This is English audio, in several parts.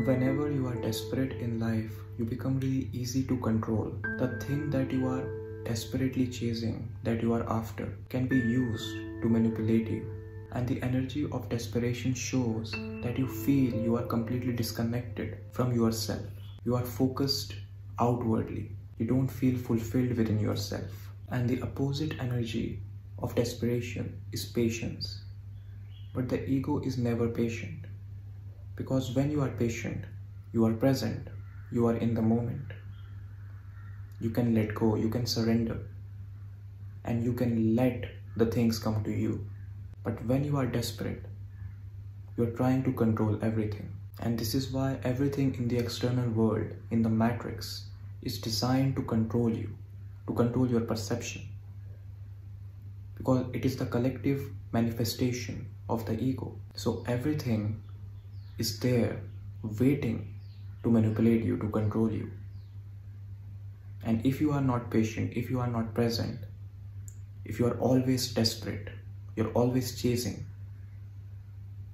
Whenever you are desperate in life, you become really easy to control. The thing that you are desperately chasing, that you are after, can be used to manipulate you. And the energy of desperation shows that you feel you are completely disconnected from yourself. You are focused outwardly. You don't feel fulfilled within yourself. And the opposite energy of desperation is patience. But the ego is never patient. Because when you are patient, you are present, you are in the moment. You can let go, you can surrender, and you can let the things come to you. But when you are desperate, you are trying to control everything. And this is why everything in the external world, in the matrix, is designed to control you, to control your perception. Because it is the collective manifestation of the ego. So everything is there waiting to manipulate you, to control you. And if you are not patient, if you are not present, if you are always desperate, you're always chasing,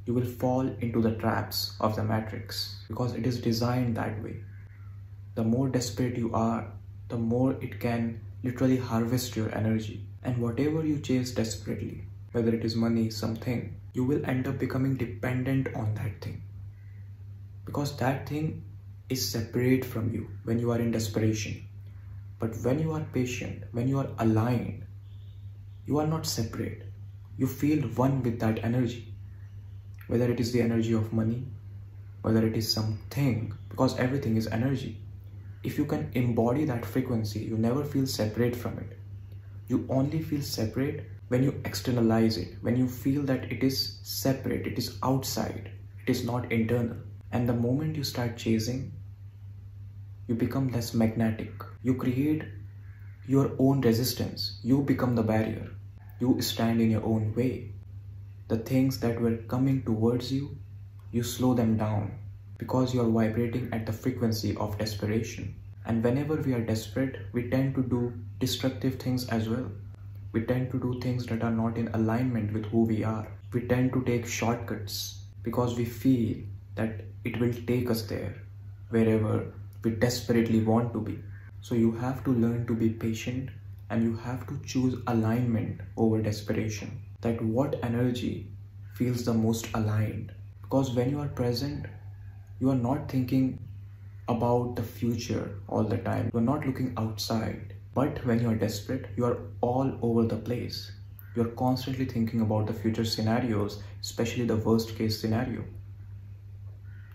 you will fall into the traps of the matrix, because it is designed that way. The more desperate you are, the more it can literally harvest your energy. And whatever you chase desperately, whether it is money, something, you will end up becoming dependent on that thing. Because that thing is separate from you when you are in desperation. But when you are patient, when you are aligned, you are not separate. You feel one with that energy. Whether it is the energy of money, whether it is something, because everything is energy. If you can embody that frequency, you never feel separate from it. You only feel separate when you externalize it, when you feel that it is separate, it is outside, it is not internal. And the moment you start chasing, you become less magnetic. You create your own resistance. You become the barrier. You stand in your own way. The things that were coming towards you, you slow them down because you are vibrating at the frequency of desperation. And whenever we are desperate, we tend to do destructive things as well. We tend to do things that are not in alignment with who we are. We tend to take shortcuts because we feel that it will take us there, wherever we desperately want to be. So you have to learn to be patient, and you have to choose alignment over desperation. That what energy feels the most aligned. Because when you are present, you are not thinking about the future all the time. You are not looking outside. But when you are desperate, you are all over the place. You are constantly thinking about the future scenarios, especially the worst case scenario.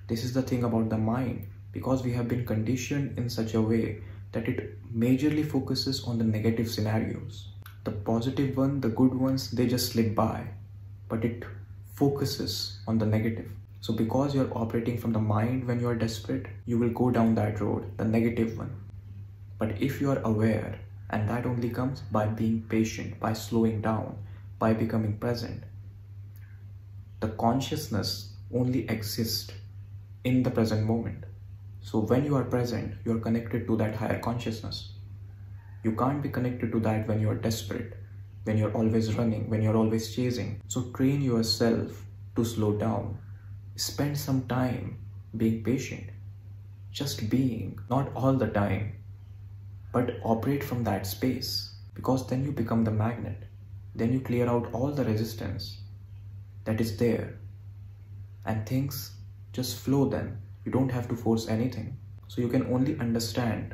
This is the thing about the mind, because we have been conditioned in such a way that it majorly focuses on the negative scenarios. The positive one, the good ones, they just slip by, but it focuses on the negative. So because you're operating from the mind when you're desperate, you will go down that road, the negative one. But if you are aware, and that only comes by being patient, by slowing down, by becoming present, the consciousness only exists in the present moment. So when you are present, you are connected to that higher consciousness. You can't be connected to that when you are desperate, when you're always running, when you're always chasing. So train yourself to slow down. Spend some time being patient, just being, not all the time, but operate from that space, because then you become the magnet. Then you clear out all the resistance that is there, and things just flow then. You don't have to force anything. So you can only understand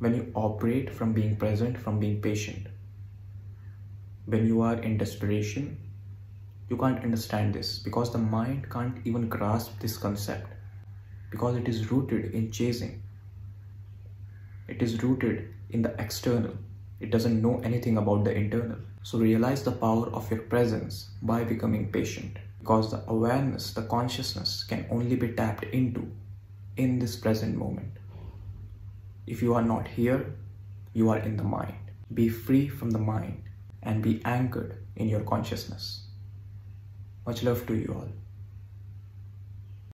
when you operate from being present, from being patient. When you are in desperation, you can't understand this, because the mind can't even grasp this concept, because it is rooted in chasing. It is rooted in the external. It doesn't know anything about the internal. So realize the power of your presence by becoming patient. Because the awareness, the consciousness can only be tapped into in this present moment. If you are not here, you are in the mind. Be free from the mind and be anchored in your consciousness. Much love to you all.